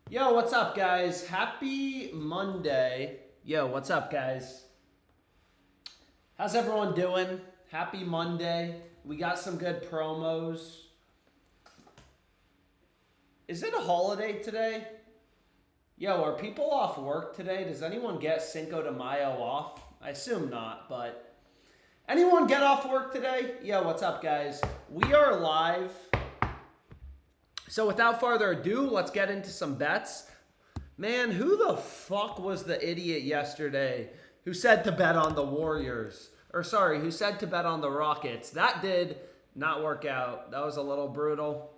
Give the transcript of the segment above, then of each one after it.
Yo, what's up, guys? Happy Monday. Yo, what's up, guys? How's everyone doing? Happy Monday. We got some good promos. Is it a holiday today? Yo, are people off work today? Does anyone get Cinco de Mayo off? I assume not, but anyone get off work today? Yo, what's up, guys? We are live. So without further ado, let's get into some bets. Man, who the fuck was the idiot yesterday who said to bet on the Warriors? Who said to bet on the Rockets? That did not work out. That was a little brutal.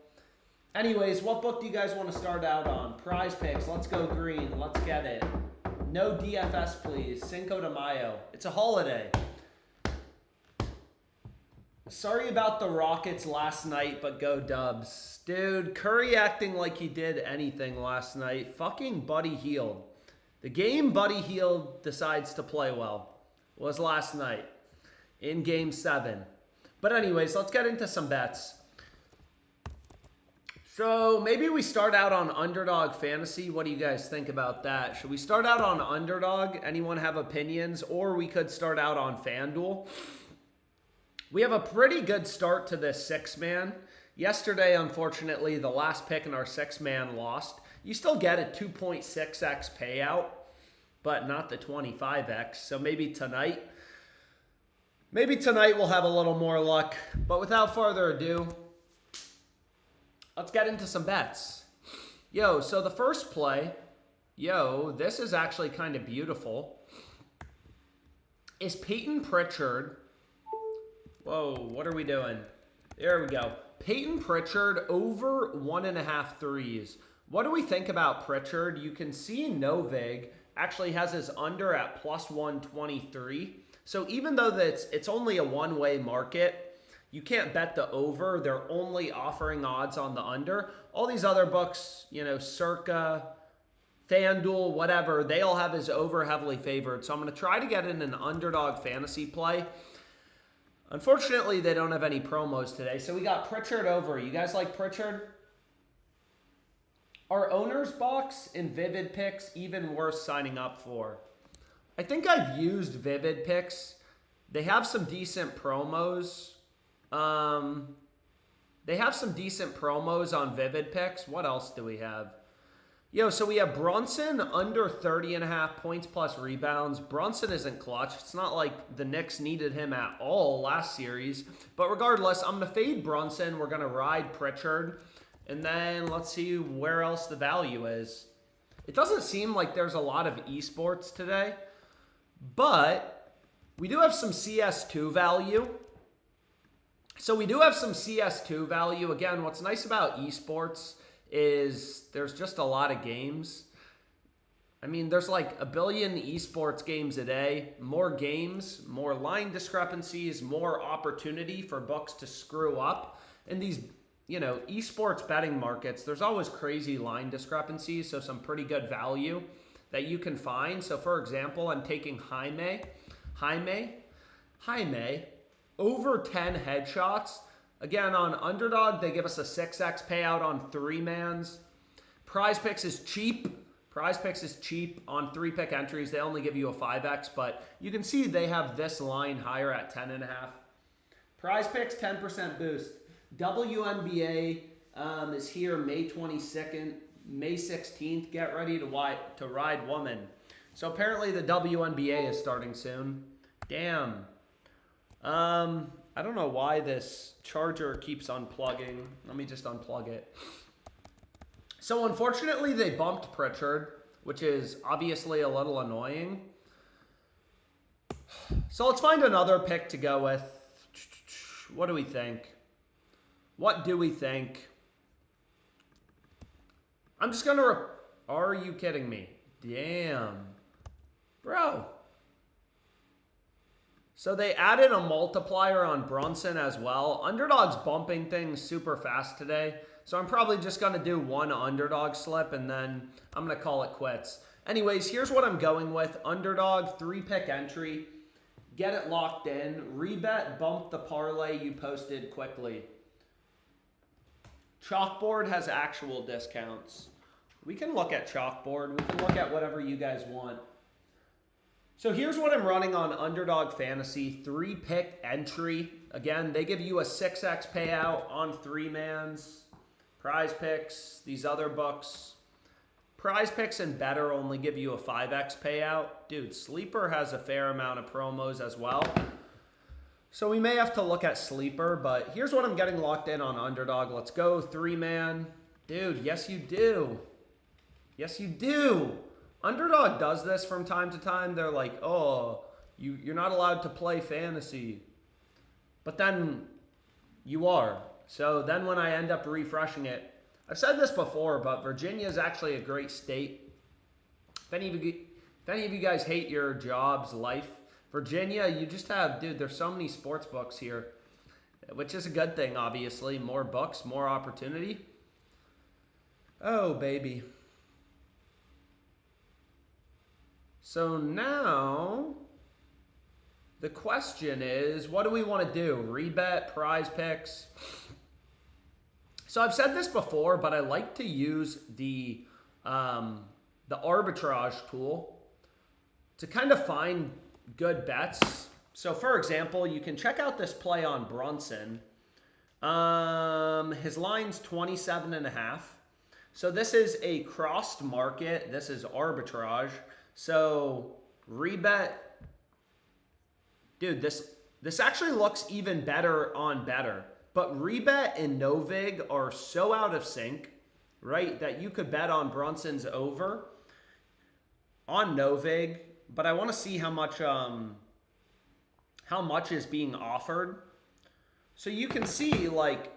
Anyways, what book do you guys want to start out on? PrizePicks. Let's go green. Let's get it. No DFS, please. Cinco de Mayo. It's a holiday. Sorry about the Rockets last night, but go Dubs. Dude, Curry acting like he did anything last night. Fucking Buddy Hield. The game Buddy Hield decides to play well was last night in Game 7. But anyways, let's get into some bets. So maybe we start out on Underdog Fantasy. What do you guys think about that? Should we start out on Underdog? Anyone have opinions? Or we could start out on FanDuel. We have a pretty good start to this six-man. Yesterday, unfortunately, the last pick in our six-man lost. You still get a 2.6x payout, but not the 25x. So maybe tonight we'll have a little more luck. But without further ado, let's get into some bets. Yo, so the first play, this is actually kind of beautiful, is Peyton Pritchard. Whoa, what are we doing? There we go. Peyton Pritchard over 1.5 threes. What do we think about Pritchard? You can see Novig actually has his under at plus 123. So even though it's only a one-way market, you can't bet the over. They're only offering odds on the under. All these other books, Circa, FanDuel, whatever, they all have his over heavily favored. So I'm going to try to get in an underdog fantasy play. Unfortunately, they don't have any promos today. So we got Pritchard over. You guys like Pritchard? Our owner's box in FanDuel even worth signing up for. I think I've used FanDuel. They have some decent promos. They have some decent promos on FanDuel. What else do we have? So we have Brunson under 30.5 points plus rebounds. Brunson isn't clutch. It's not like the Knicks needed him at all last series. But regardless, I'm going to fade Brunson. We're going to ride Pritchard. And then let's see where else the value is. It doesn't seem like there's a lot of esports today. But we do have some CS2 value. So we do have some CS2 value. Again, what's nice about esports is there's just a lot of games. I mean, there's like a billion esports games a day. More games, more line discrepancies, more opportunity for books to screw up. And these, esports betting markets, there's always crazy line discrepancies, so some pretty good value that you can find. So for example, I'm taking Jaime over 10 headshots. Again, on Underdog, they give us a 6x payout on 3-mans. PrizePicks is cheap. PrizePicks is cheap on 3-pick entries. They only give you a 5x, but you can see they have this line higher at 10.5. PrizePicks, 10% boost. WNBA is here May 22nd, May 16th. Get ready to ride woman. So apparently the WNBA is starting soon. Damn. I don't know why this charger keeps unplugging. Let me just unplug it. So unfortunately, they bumped Pritchard, which is obviously a little annoying. So let's find another pick to go with. What do we think? I'm just going to... Are you kidding me? Damn. Bro. So they added a multiplier on Brunson as well. Underdog's bumping things super fast today. So I'm probably just going to do one underdog slip and then I'm going to call it quits. Anyways, here's what I'm going with. Underdog, 3-pick entry. Get it locked in. Rebet, bump the parlay you posted quickly. Chalkboard has actual discounts. We can look at chalkboard. We can look at whatever you guys want. So here's what I'm running on Underdog Fantasy. 3-pick entry. Again, they give you a 6x payout on 3-mans. PrizePicks, these other books. PrizePicks and Better only give you a 5x payout. Dude, Sleeper has a fair amount of promos as well. So we may have to look at Sleeper, but here's what I'm getting locked in on Underdog. Let's go 3-man. Dude, yes you do. Yes you do. Underdog does this from time to time. They're like, oh, you're not allowed to play fantasy. But then you are. So then when I end up refreshing it, I've said this before, but Virginia is actually a great state. If any of you guys hate your jobs, life, Virginia, you just have, dude, there's so many sports books here, which is a good thing, obviously. More books, more opportunity. Oh, baby. So now, the question is, what do we want to do? Rebet, PrizePicks. So I've said this before, but I like to use the arbitrage tool to kind of find good bets. So for example, you can check out this play on Brunson. His line's 27.5. So this is a crossed market. This is arbitrage. So rebet, dude, this actually looks even better on Better. But rebet and Novig are so out of sync, right, that you could bet on Brunson's over on Novig. But I want to see how much is being offered. So you can see, like,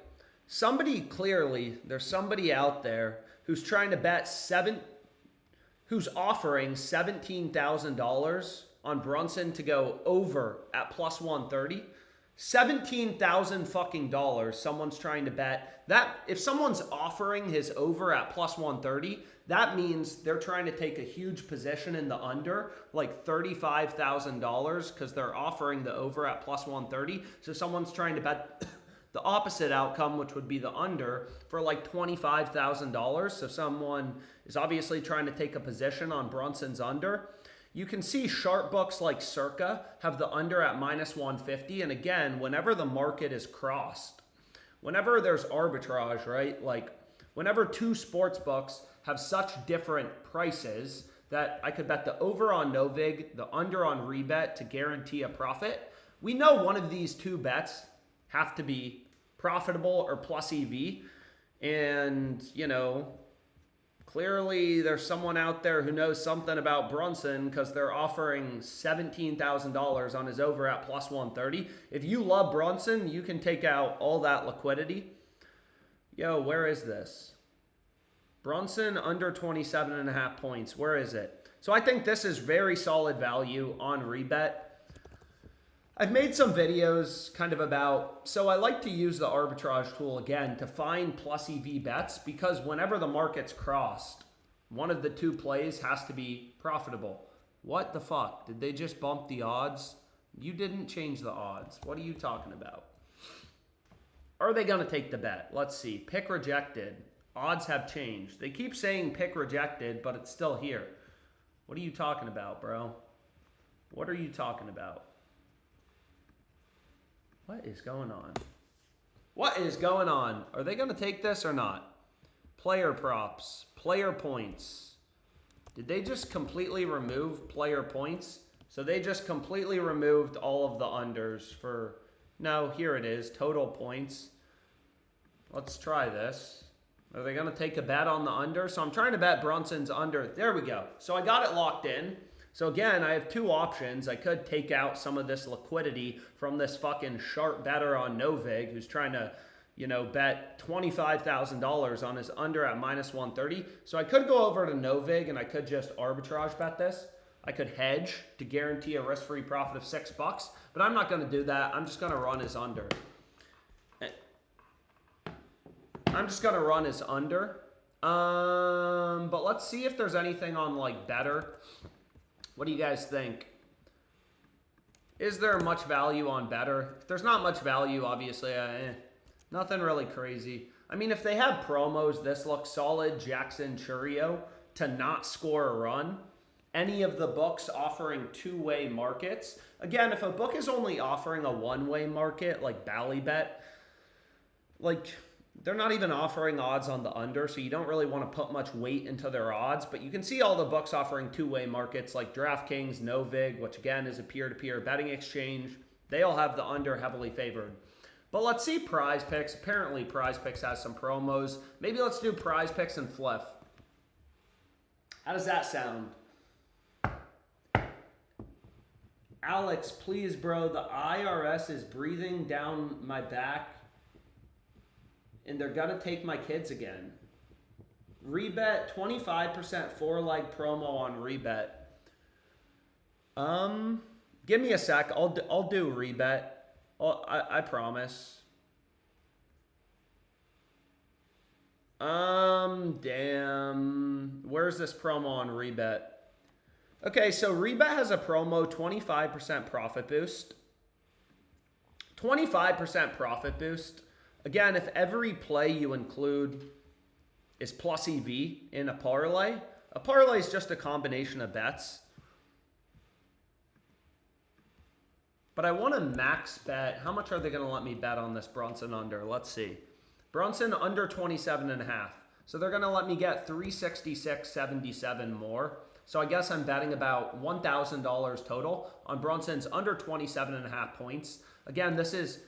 there's somebody out there who's trying to bet who's offering $17,000 on Brunson to go over at plus 130. $17,000 fucking dollars. Someone's trying to bet that. If someone's offering his over at plus 130, that means they're trying to take a huge position in the under, like $35,000, because they're offering the over at plus 130. So someone's trying to bet the opposite outcome, which would be the under, for like $25,000. So someone is obviously trying to take a position on Brunson's under. You can see sharp books like Circa have the under at minus 150. And again, whenever the market is crossed, whenever there's arbitrage, right? Like whenever two sports books have such different prices that I could bet the over on Novig, the under on Rebet to guarantee a profit. We know one of these two bets have to be profitable or plus EV. And, you know, clearly there's someone out there who knows something about Brunson because they're offering $17,000 on his over at plus 130. If you love Brunson, you can take out all that liquidity. Yo, where is this? Brunson under 27.5 points. Where is it? So I think this is very solid value on Rebet. I've made some videos kind of about, so I like to use the arbitrage tool again to find plus EV bets, because whenever the market's crossed, one of the two plays has to be profitable. What the fuck? Did they just bump the odds? You didn't change the odds. What are you talking about? Are they going to take the bet? Let's see. Pick rejected. Odds have changed. They keep saying pick rejected, but it's still here. What are you talking about, bro? What are you talking about? What is going on? What is going on? Are they going to take this or not? Player props, player points. Did they just completely remove player points? So they just completely removed all of the unders for, no, here it is, total points. Let's try this. Are they going to take a bet on the under? So I'm trying to bet Brunson's under. There we go. So I got it locked in. So again, I have two options. I could take out some of this liquidity from this fucking sharp better on Novig who's trying to, you know, bet $25,000 on his under at minus 130. So I could go over to Novig and I could just arbitrage bet this. I could hedge to guarantee a risk-free profit of $6, but I'm not going to do that. I'm just going to run his under. But let's see if there's anything on like Better. What do you guys think? Is there much value on Better? If there's not much value, obviously, nothing really crazy. I mean, if they have promos, this looks solid. Jackson Churio to not score a run. Any of the books offering two-way markets. Again, if a book is only offering a one-way market, like Ballybet, like they're not even offering odds on the under, so you don't really want to put much weight into their odds. But you can see all the books offering two-way markets like DraftKings, Novig, which again is a peer-to-peer betting exchange. They all have the under heavily favored. But let's see PrizePicks. Apparently PrizePicks has some promos. Maybe let's do PrizePicks and Fliff. How does that sound? Alex, please, bro. The IRS is breathing down my back, and they're going to take my kids again. Rebet, 25% 4-leg promo on Rebet. Give me a sec. I'll do Rebet. I promise. Damn. Where's this promo on Rebet? Okay, so Rebet has a promo, 25% profit boost. 25% profit boost. Again, if every play you include is plus EV in a parlay is just a combination of bets. But I want to max bet. How much are they going to let me bet on this Brunson under? Let's see. Brunson under 27.5. So they're going to let me get 366.77 more. So I guess I'm betting about $1,000 total on Brunson's under 27.5 points. Again, this is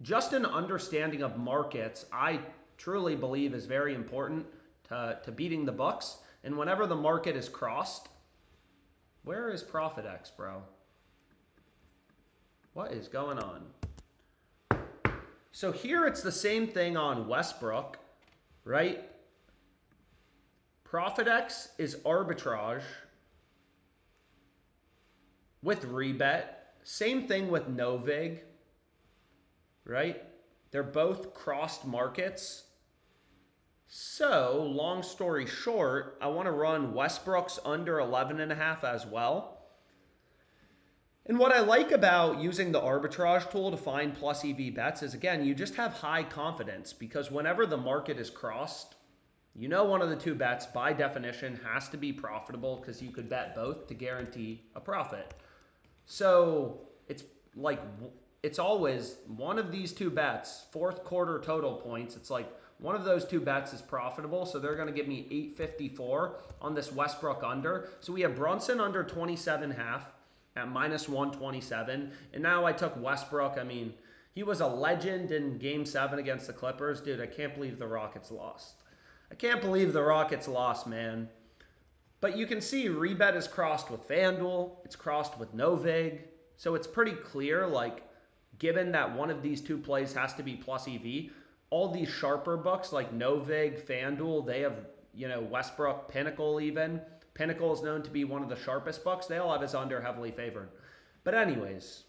just an understanding of markets. I truly believe is very important to beating the books. And whenever the market is crossed, where is ProfitX, bro? What is going on? So here it's the same thing on Westbrook, right? ProfitX is arbitrage with Rebet. Same thing with Novig, right? They're both crossed markets. So, long story short, I want to run Westbrook's under 11.5 as well. And what I like about using the arbitrage tool to find plus EV bets is, again, you just have high confidence because whenever the market is crossed, you know one of the two bets, by definition, has to be profitable because you could bet both to guarantee a profit. So it's like, it's always one of these two bets, fourth quarter total points. It's like one of those two bets is profitable. So they're going to give me 854 on this Westbrook under. So we have Brunson under 27.5 at minus 127. And now I took Westbrook. I mean, he was a legend in Game 7 against the Clippers. Dude, I can't believe the Rockets lost. I can't believe the Rockets lost, man. But you can see Rebet is crossed with FanDuel. It's crossed with Novig. So it's pretty clear, like, given that one of these two plays has to be plus EV, all these sharper books like Novig, FanDuel, they have, you know, Westbrook, Pinnacle even. Pinnacle is known to be one of the sharpest books. They all have his under heavily favored. But anyways.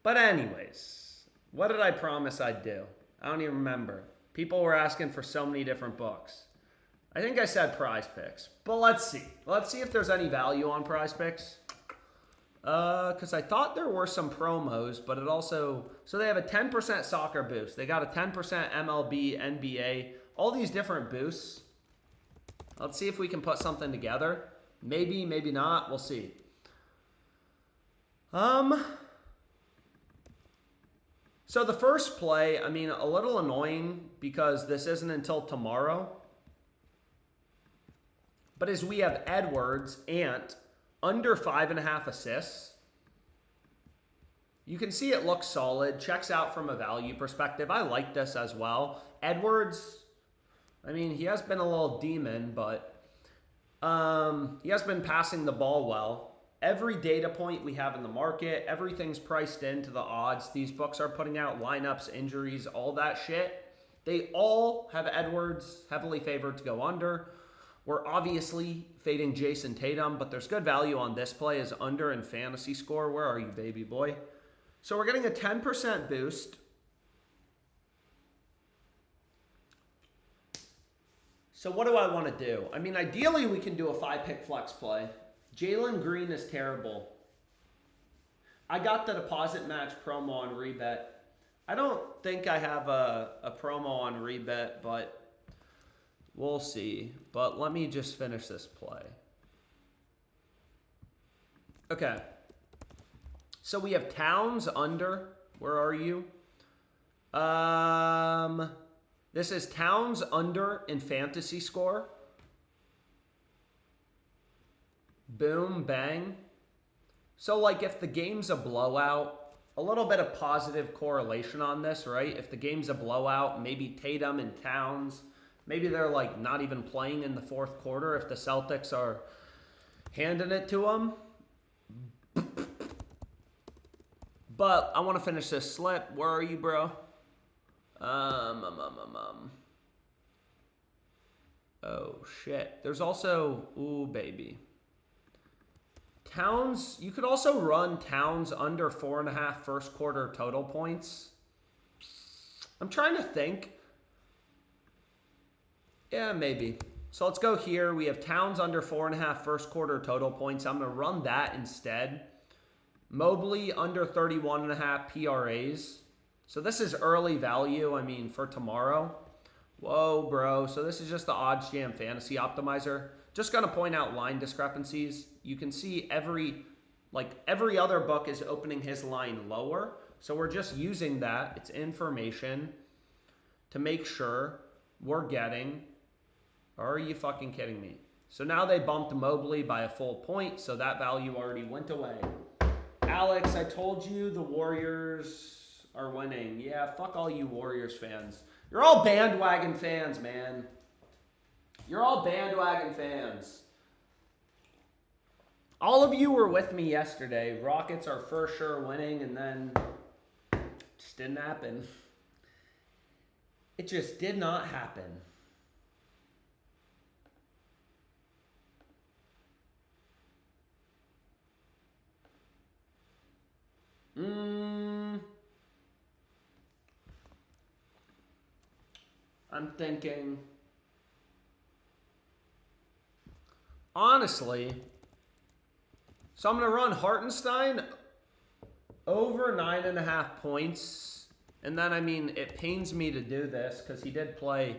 What did I promise I'd do? I don't even remember. People were asking for so many different books. I think I said PrizePicks. But let's see. Let's see if there's any value on PrizePicks. Because I thought there were some promos, but it also... So they have a 10% soccer boost. They got a 10% MLB, NBA. All these different boosts. Let's see if we can put something together. Maybe, maybe not. We'll see. So the first play, I mean, a little annoying because this isn't until tomorrow. But as we have Edwards, Ant, under 5.5 assists. You can see it looks solid. Checks out from a value perspective. I like this as well. Edwards, I mean, he has been a little demon, but he has been passing the ball well. Every data point we have in the market, everything's priced into the odds. These books are putting out lineups, injuries, all that shit. They all have Edwards heavily favored to go under. We're obviously fading Jason Tatum, but there's good value on this play as under in fantasy score. Where are you, baby boy? So we're getting a 10% boost. So what do I want to do? I mean, ideally we can do a 5-pick flex play. Jalen Green is terrible. I got the deposit match promo on Rebet. I don't think I have a promo on Rebet, but we'll see. But let me just finish this play. Okay. So we have Towns under. Where are you? This is Towns under in fantasy score. Boom, bang. So, like, if the game's a blowout, a little bit of positive correlation on this, right? If the game's a blowout, maybe Tatum and Towns, maybe they're, like, not even playing in the fourth quarter if the Celtics are handing it to them. But I want to finish this slip. Where are you, bro? Oh, shit. There's also... Ooh, baby. Towns, you could also run Towns under 4.5 first quarter total points. I'm trying to think. Yeah, maybe. So let's go here. We have Towns under 4.5 first quarter total points. I'm going to run that instead. Mobley under 31.5 PRAs. So this is early value, I mean, for tomorrow. Whoa, bro. So this is just the Odds Jam Fantasy Optimizer. Just going to point out line discrepancies. You can see every other book is opening his line lower. So we're just using that. It's information to make sure we're getting. Are you fucking kidding me? So now they bumped Mobley by a full point. So that value already went away. Alex, I told you the Warriors are winning. Yeah, fuck all you Warriors fans. You're all bandwagon fans, man. You're all bandwagon fans. All of you were with me yesterday. Rockets are for sure winning, and then it just didn't happen. It just did not happen. I'm thinking... Honestly, so I'm going to run Hartenstein over 9.5 points. And then, I mean, it pains me to do this because he did play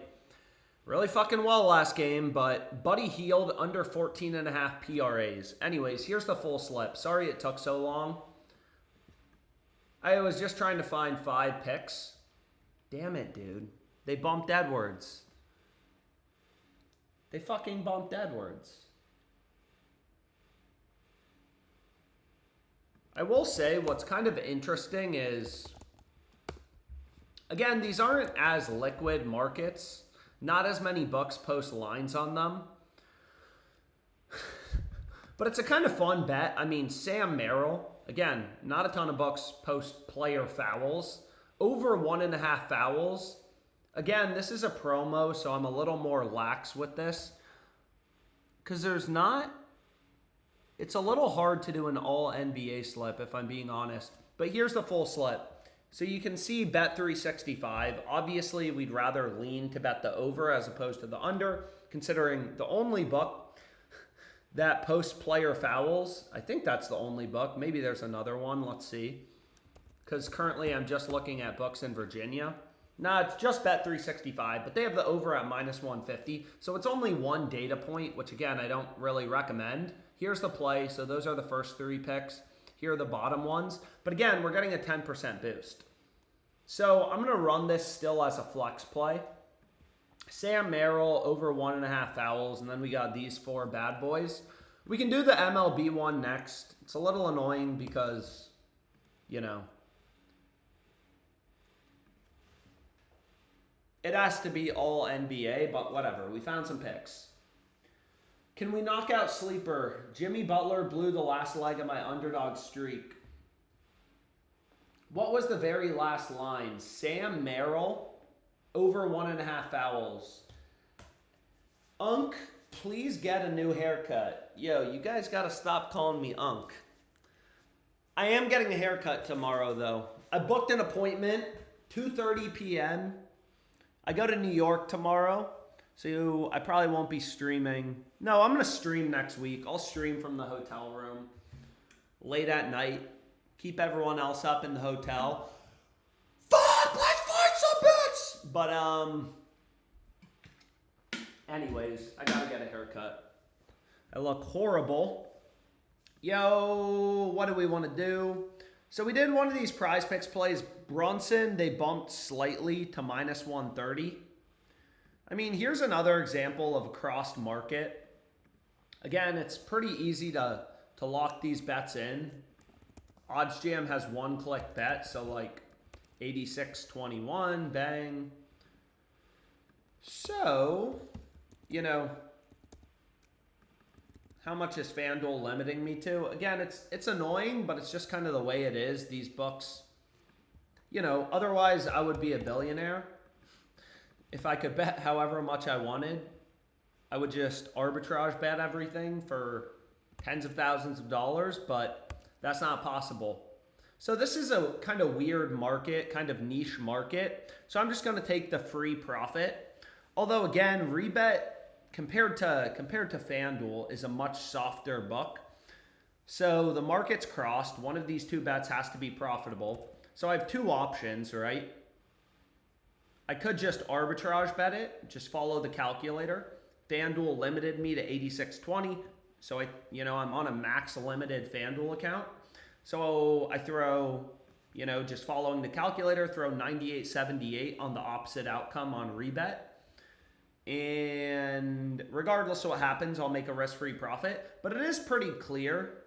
really fucking well last game. But Buddy Hield under 14.5 PRAs. Anyways, here's the full slip. Sorry it took so long. I was just trying to find 5 picks. Damn it, dude. They bumped Edwards. They fucking bumped Edwards. I will say what's kind of interesting is, again, these aren't as liquid markets. Not as many books post lines on them. But it's a kind of fun bet. I mean, Sam Merrill, again, not a ton of books post player fouls. Over 1.5 fouls. Again, this is a promo, so I'm a little more lax with this. Because there's not... It's a little hard to do an all-NBA slip, if I'm being honest. But here's the full slip. So you can see Bet365. Obviously, we'd rather lean to bet the over as opposed to the under, considering the only book that posts player fouls. I think that's the only book. Maybe there's another one. Let's see. Because currently I'm just looking at books in Virginia. Nah, it's just Bet365, but they have the over at -150. So it's only one data point, which again, I don't really recommend. Here's the play. So those are the first 3 picks. Here are the bottom ones. But again, we're getting a 10% boost. So I'm going to run this still as a flex play. Sam Merrill over 1.5 fouls. And then we got these 4 bad boys. We can do the MLB one next. It's a little annoying because, you know, it has to be all NBA, but whatever. We found some picks. Can we knock out Sleeper? Jimmy Butler blew the last leg of my underdog streak. What was the very last line? Sam Merrill, over 1.5 fouls. Unk, please get a new haircut. Yo, you guys got to stop calling me Unk. I am getting a haircut tomorrow, though. I booked an appointment, 2:30 p.m. I go to New York tomorrow. So I probably won't be streaming. No, I'm going to stream next week. I'll stream from the hotel room late at night. keep everyone else up in the hotel. Fuck, let's find some bets! But, anyways, I gotta get a haircut. I look horrible. Yo, what do we want to do? So we did one of these PrizePicks plays. Brunson, they bumped slightly to minus 130. I mean, here's another example of a crossed market. Again, it's pretty easy to lock these bets in. OddsJam has one-click bet, so like 86.21, bang. So, you know, how much is FanDuel limiting me to? Again, it's annoying, but it's just kind of the way it is. These books, you know, otherwise I would be a billionaire. If I could bet however much I wanted, I would just arbitrage bet everything for tens of thousands of dollars, but that's not possible. So this is a kind of weird market, kind of niche market. So I'm just going to take the free profit. Although again, rebet compared to FanDuel is a much softer book. So the market's crossed. One of these two bets has to be profitable. So I have two options, right? I could just arbitrage bet it, just follow the calculator. FanDuel limited me to 86.20. So I'm on a max limited FanDuel account. So I throw, just following the calculator, throw 98.78 on the opposite outcome on rebet. And regardless of what happens, I'll make a risk-free profit. But it is pretty clear,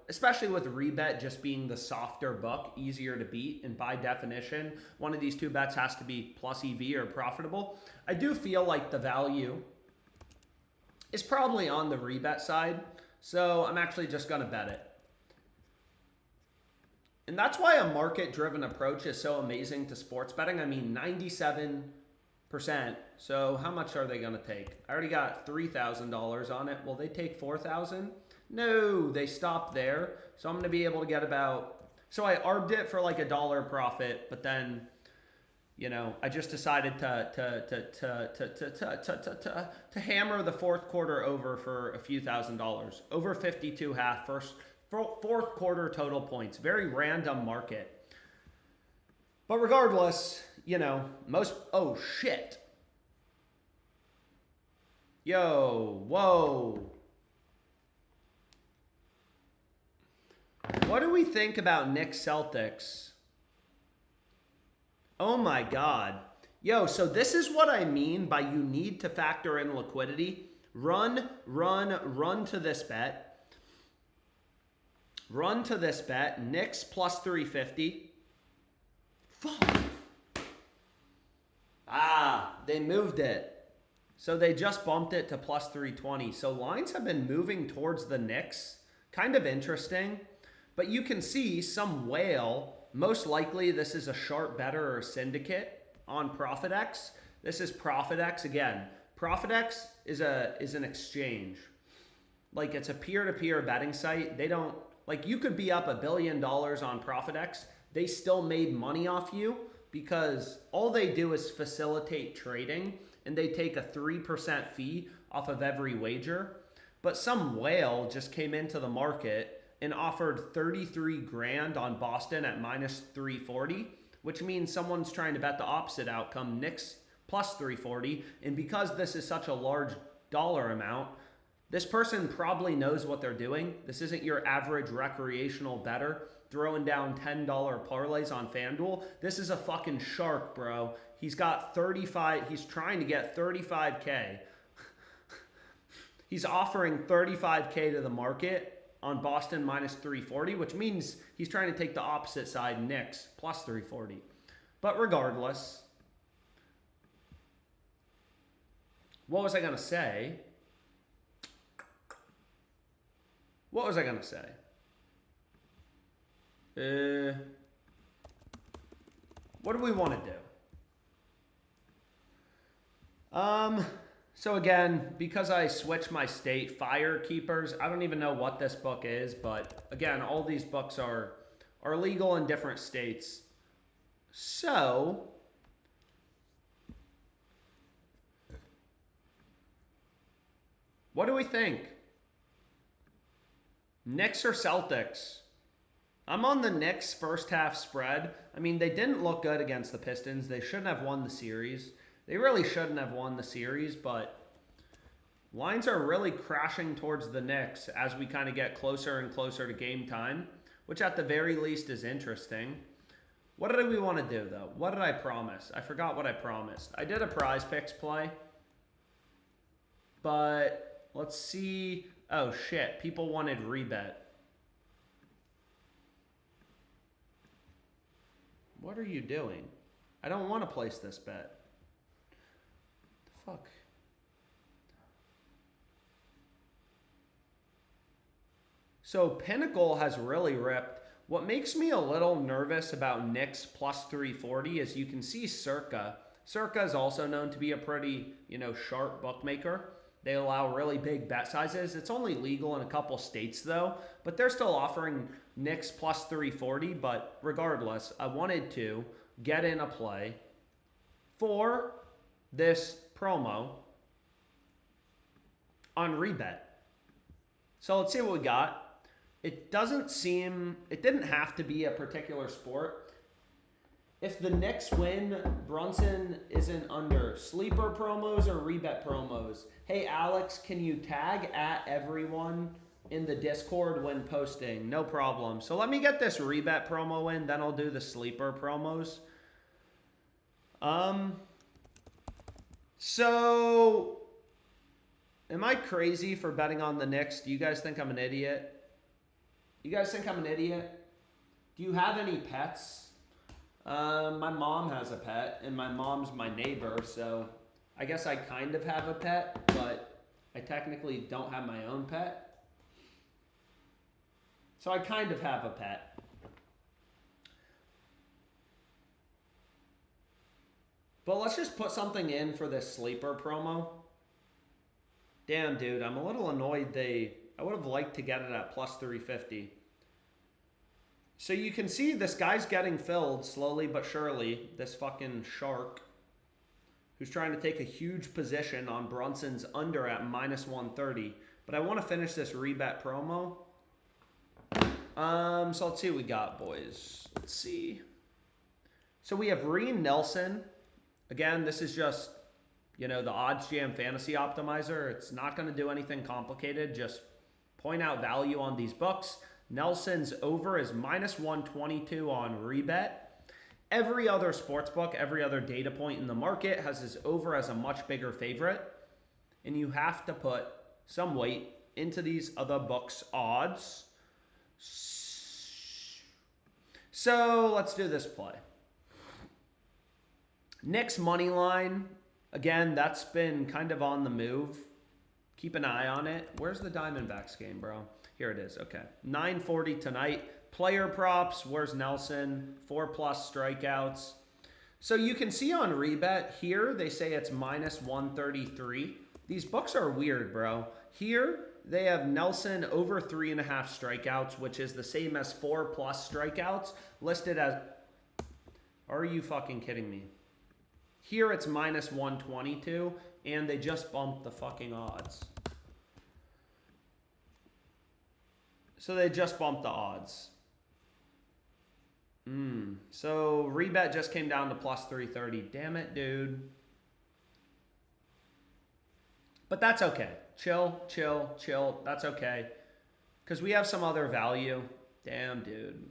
especially with rebet just being the softer book, easier to beat. And by definition, one of these two bets has to be plus EV or profitable. I do feel like the value is probably on the rebet side. So I'm actually just going to bet it. And that's why a market-driven approach is so amazing to sports betting. I mean, 97%. So how much are they going to take? I already got $3,000 on it. Will they take $4,000? No, they stopped there. So I'm going to be able to get about... So I arbed it for like $1 profit, but then, I just decided to hammer the fourth quarter over for a few $1,000s. Over 52.5 fourth quarter total points. Very random market. But regardless, oh shit. Yo, whoa. What do we think about Knicks Celtics? Oh my God. Yo, so this is what I mean by you need to factor in liquidity. Run to this bet. Run to this bet. Knicks plus 350. Fuck. They moved it. So they just bumped it to plus 320. So lines have been moving towards the Knicks. Kind of interesting. But you can see some whale. Most likely this is a sharp better or a syndicate on ProfitX. This is ProfitX again. ProfitX is an exchange. Like it's a peer-to-peer betting site. They don't, like you could be up $1 billion on ProfitX. They still made money off you because all they do is facilitate trading and they take a 3% fee off of every wager. But some whale just came into the market and offered 33 grand on Boston at minus 340, which means someone's trying to bet the opposite outcome, Knicks plus 340. And because this is such a large dollar amount, this person probably knows what they're doing. This isn't your average recreational bettor throwing down $10 parlays on FanDuel. This is a fucking shark, bro. He's got 35, he's trying to get 35K. He's offering 35K to the market on Boston minus 340, which means he's trying to take the opposite side, Knicks plus 340. But regardless, what was I going to say? What was I going to say? What do we want to do? So again, because I switched my state, Fire Keepers, I don't even know what this book is, but again, all these books are legal in different states. So, what do we think? Knicks or Celtics? I'm on the Knicks first half spread. I mean, they didn't look good against the Pistons. They shouldn't have won the series. They really shouldn't have won the series, but lines are really crashing towards the Knicks as we kind of get closer and closer to game time, which at the very least is interesting. What did we want to do, though? What did I promise? I forgot what I promised. I did a PrizePicks play, but let's see. Oh, shit. People wanted rebet. What are you doing? I don't want to place this bet. The fuck? So Pinnacle has really ripped. What makes me a little nervous about Knicks plus 340 is you can see Circa. Circa is also known to be a pretty, sharp bookmaker. They allow really big bet sizes. It's only legal in a couple states though, but they're still offering Knicks plus 340. But regardless, I wanted to get in a play for this promo on rebet. So let's see what we got. It didn't have to be a particular sport. If the Knicks win, Brunson isn't under sleeper promos or rebet promos. Hey, Alex, can you tag at everyone in the Discord when posting? No problem. So let me get this rebet promo in, then I'll do the sleeper promos. So, am I crazy for betting on the Knicks? Do you guys think I'm an idiot? You guys think I'm an idiot? Do you have any pets? My mom has a pet, and my mom's my neighbor, so I guess I kind of have a pet, but I technically don't have my own pet. So I kind of have a pet. But let's just put something in for this sleeper promo. Damn, dude, I'm a little annoyed I would have liked to get it at plus 350. So you can see this guy's getting filled slowly but surely. This fucking shark who's trying to take a huge position on Brunson's under at minus 130. But I want to finish this rebet promo. So let's see what we got, boys. Let's see. So we have Reen Nelson. Again, this is just, the Odds Jam Fantasy Optimizer. It's not going to do anything complicated. Just point out value on these books. Nelson's over is minus 122 on rebet. Every other sportsbook, every other data point in the market has his over as a much bigger favorite. And you have to put some weight into these other books' odds. So let's do this play. Knicks money line. Again, that's been kind of on the move. Keep an eye on it. Where's the Diamondbacks game, bro? Here it is. Okay. 9:40 tonight. Player props. Where's Nelson? 4+ strikeouts. So you can see on rebet here, they say it's minus 133. These books are weird, bro. Here, they have Nelson over 3.5 strikeouts, which is the same as 4+ strikeouts, listed as... Are you fucking kidding me? Here it's minus 122, and they just bumped the fucking odds. So they just bumped the odds. So rebet just came down to plus 330. Damn it, dude. But that's okay. Chill, chill, chill. That's okay. Because we have some other value. Damn, dude.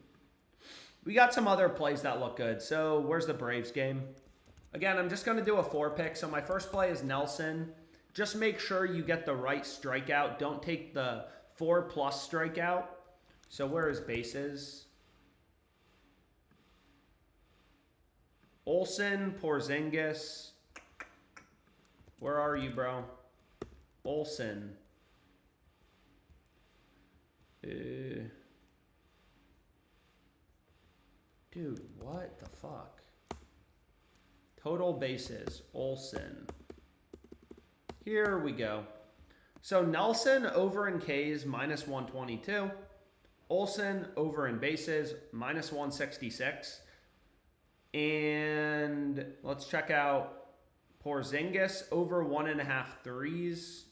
We got some other plays that look good. So where's the Braves game? Again, I'm just going to do a 4-pick. So my first play is Nelson. Just make sure you get the right strikeout. Don't take the 4+ strikeout. So where is bases? Olsen, Porzingis. Where are you, bro? Olsen. Dude, what the fuck? Total bases, Olsen. Here we go. So Nelson over in Ks, minus 122. Olsen over in bases, minus 166. And let's check out Porzingis over 1.5 threes,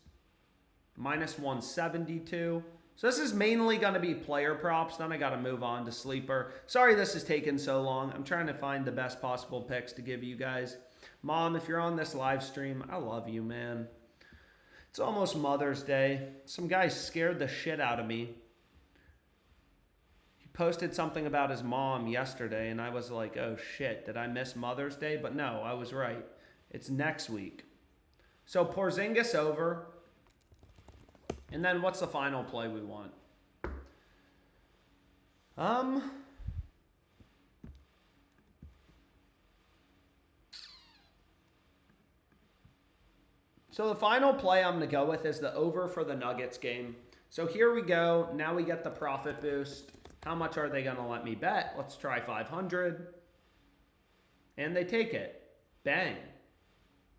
minus 172. So this is mainly going to be player props. Then I got to move on to sleeper. Sorry this is taking so long. I'm trying to find the best possible picks to give you guys. Mom, if you're on this live stream, I love you, man. It's almost Mother's Day. Some guy scared the shit out of me. He posted something about his mom yesterday, and I was like, oh shit, did I miss Mother's Day? But no, I was right. It's next week. So Porzingis over. And then what's the final play we want? So the final play I'm going to go with is the over for the Nuggets game. So here we go. Now we get the profit boost. How much are they going to let me bet? Let's try 500. And they take it. Bang.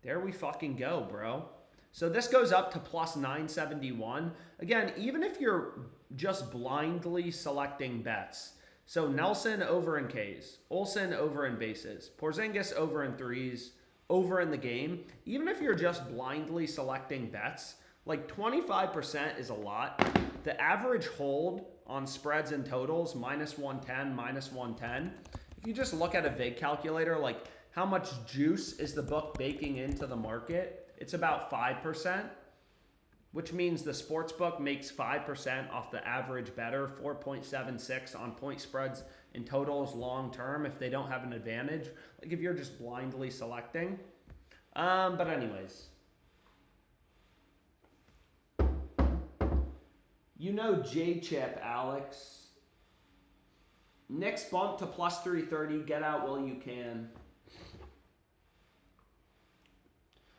There we fucking go, bro. So this goes up to plus 971. Again, even if you're just blindly selecting bets. So Nelson over in Ks, Olsen over in bases, Porzingis over in threes, over in the game. Even if you're just blindly selecting bets, like 25% is a lot. The average hold on spreads and totals, minus 110, minus 110. If you just look at a VIG calculator, like how much juice is the book baking into the market? It's about 5%, which means the sports book makes 5% off the average bettor, 4.76 on point spreads and totals long term if they don't have an advantage. Like if you're just blindly selecting. But anyways. You know J-Chip, Alex. Knicks bump to plus 330. Get out while you can.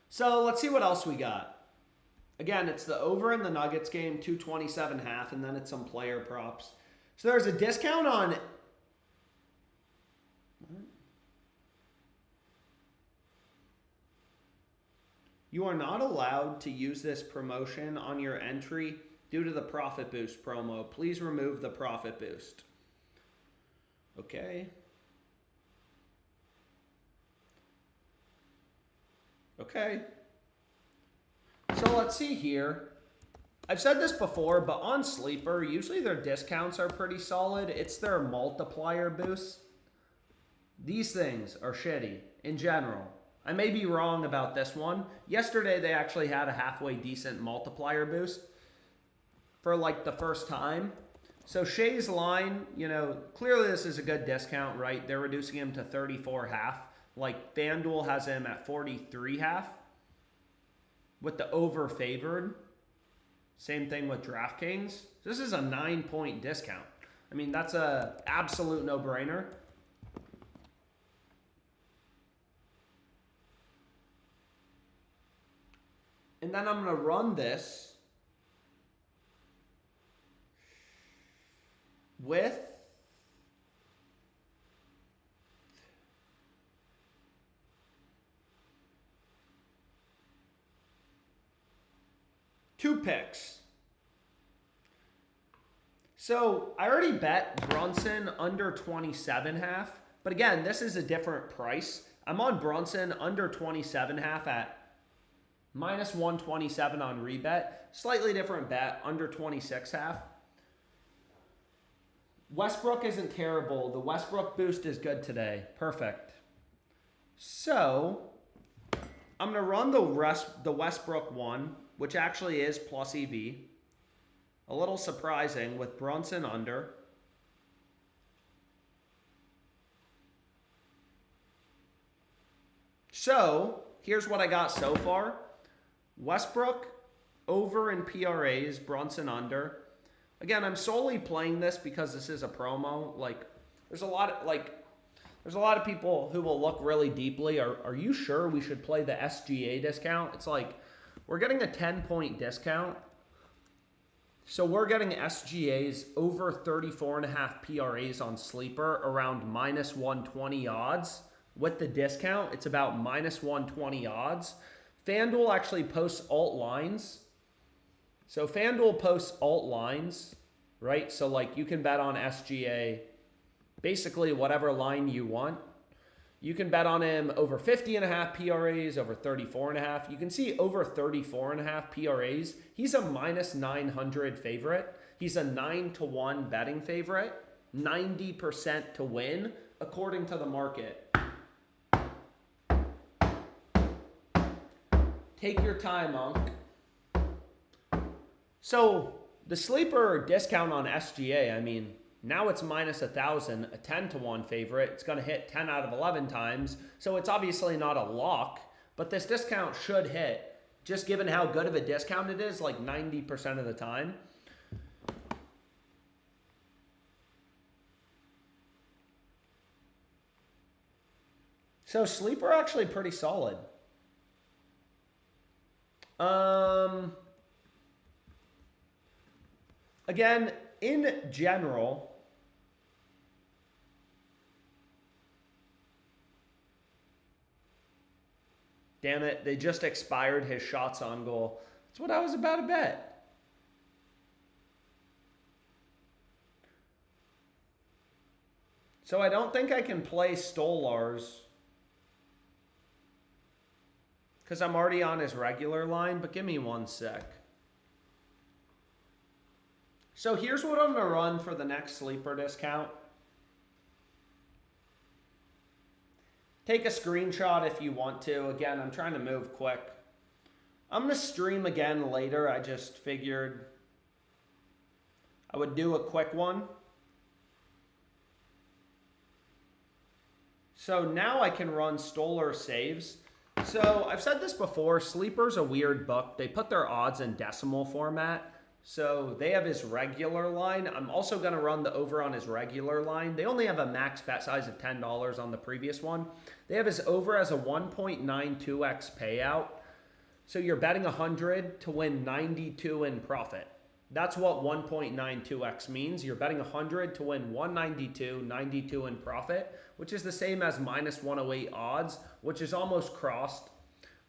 So let's see what else we got. Again, it's the over in the Nuggets game, 227.5, and then it's some player props. So there's a discount on... You are not allowed to use this promotion on your entry due to the Profit Boost promo. Please remove the Profit Boost. Okay. Okay. So let's see here. I've said this before, but on Sleeper, usually their discounts are pretty solid. It's their multiplier boosts. These things are shitty in general. I may be wrong about this one. Yesterday, they actually had a halfway decent multiplier boost for like the first time. So Shea's line, you know, clearly this is a good discount, right? They're reducing him to 34.5. Like FanDuel has him at 43.5 with the over favored. Same thing with DraftKings. This is a 9-point discount. I mean, that's a absolute no-brainer. And then I'm going to run this with two picks. So I already bet Brunson under 27.5, but again, this is a different price. I'm on Brunson under 27.5 at minus 127 on rebet. Slightly different bet, under 26.5. Westbrook isn't terrible. The Westbrook boost is good today. Perfect. So I'm going to run the Westbrook one, which actually is plus EV. A little surprising with Brunson under. So here's what I got so far. Westbrook over in PRAs, Brunson under. Again, I'm solely playing this because this is a promo. Like, there's a lot of people who will look really deeply. Are you sure we should play the SGA discount? It's like, we're getting a 10-point discount. So we're getting SGAs over 34.5 PRAs on Sleeper around minus 120 odds. With the discount, it's about minus 120 odds. FanDuel actually posts alt lines. So FanDuel posts alt lines, right? So like you can bet on SGA, basically whatever line you want. You can bet on him over 50.5 PRAs, over 34.5. You can see over 34.5 PRAs. He's a minus 900 favorite. He's a 9-1 betting favorite, 90% to win, according to the market. Take your time, Unc. So the sleeper discount on SGA, I mean, now it's minus 1,000, a 10-1 favorite. It's going to hit 10 out of 11 times. So it's obviously not a lock, but this discount should hit, just given how good of a discount it is, like 90% of the time. So sleeper actually pretty solid. Again, in general, damn it, they just expired his shots on goal. That's what I was about to bet. So I don't think I can play Stolarz because I'm already on his regular line, but give me one sec. So here's what I'm going to run for the next sleeper discount. Take a screenshot if you want to. Again, I'm trying to move quick. I'm going to stream again later. I just figured I would do a quick one. So now I can run Stolarz saves. So I've said this before, Sleeper's a weird book. They put their odds in decimal format. So they have his regular line. I'm also going to run the over on his regular line. They only have a max bet size of $10 on the previous one. They have his over as a 1.92x payout. So you're betting 100 to win 92 in profit. That's what 1.92x means. You're betting 100 to win 192, 92 in profit, which is the same as minus 108 odds, which is almost crossed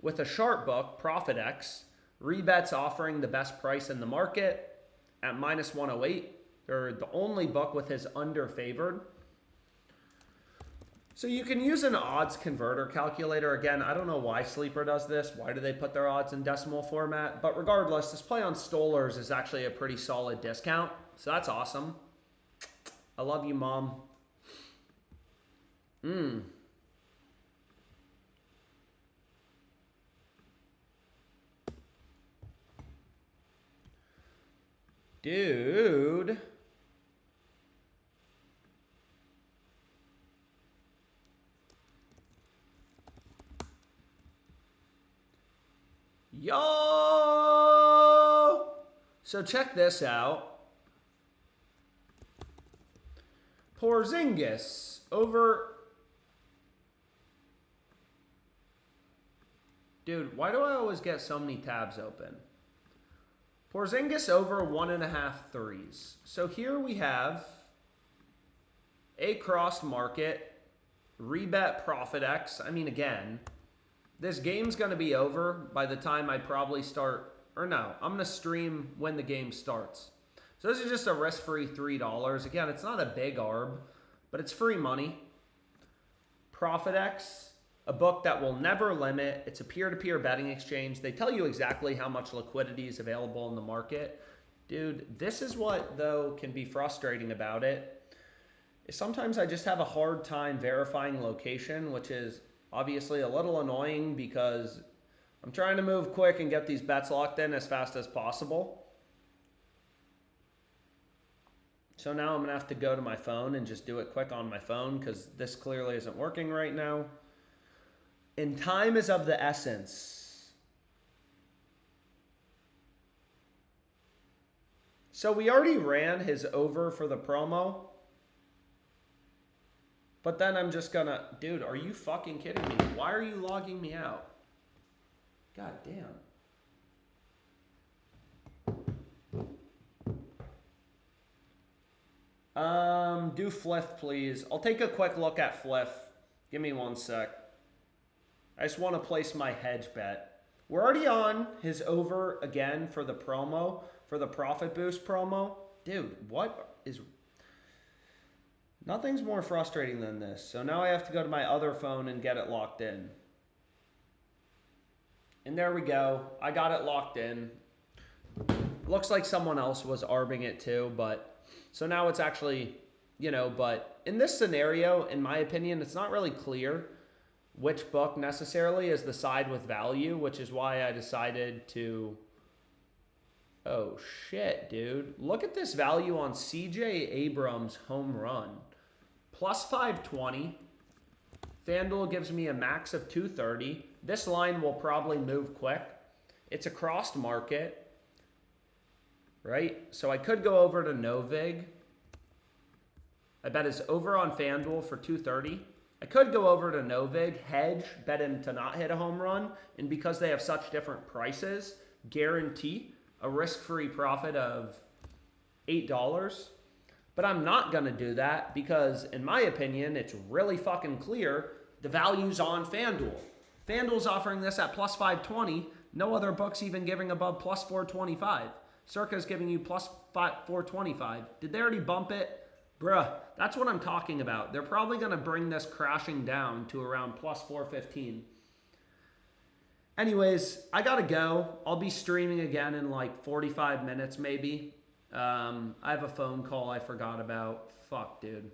with a sharp book, ProfitX. Rebets offering the best price in the market at minus 108. They're the only book with his under favored. So you can use an odds converter calculator. Again, I don't know why Sleeper does this. Why do they put their odds in decimal format? But regardless, this play on Stolarz is actually a pretty solid discount. So that's awesome. I love you, Mom. Dude. Yo! So check this out. Porzingis over... Dude, why do I always get so many tabs open? Porzingis over 1.5 threes. So here we have a crossed market, rebet ProfitX. I mean, again, this game's going to be over by the time I probably start, or no, I'm going to stream when the game starts. So this is just a risk-free $3. Again, it's not a big ARB, but it's free money. ProfitX, a book that will never limit. It's a peer-to-peer betting exchange. They tell you exactly how much liquidity is available in the market. Dude, this is what, though, can be frustrating about it. Sometimes I just have a hard time verifying location, which is obviously a little annoying because I'm trying to move quick and get these bets locked in as fast as possible. So now I'm going to have to go to my phone and just do it quick on my phone because this clearly isn't working right now. And time is of the essence. So we already ran his over for the promo. But then I'm just gonna... Dude, are you fucking kidding me? Why are you logging me out? God damn. Do Fliff, please. I'll take a quick look at Fliff. Give me one sec. I just want to place my hedge bet. We're already on his over again for the promo, for the Profit Boost promo. Dude, what is... Nothing's more frustrating than this. So now I have to go to my other phone and get it locked in. And there we go. I got it locked in. Looks like someone else was arbing it too, but so now it's actually, but in this scenario, in my opinion, it's not really clear which book necessarily is the side with value, which is why I decided to. Oh shit, dude. Look at this value on CJ Abrams home run. Plus 520. FanDuel gives me a max of 230. This line will probably move quick. It's a crossed market, right? So I could go over to Novig. I bet it's over on FanDuel for 230. I could go over to Novig, hedge, bet him to not hit a home run, and because they have such different prices, guarantee a risk-free profit of $8. But I'm not going to do that because, in my opinion, it's really fucking clear the value's on FanDuel. FanDuel's offering this at plus 520. No other book's even giving above plus 425. Circa's giving you plus 425. Did they already bump it? Bruh, that's what I'm talking about. They're probably going to bring this crashing down to around plus 415. Anyways, I got to go. I'll be streaming again in like 45 minutes maybe. I have a phone call I forgot about. Fuck, dude.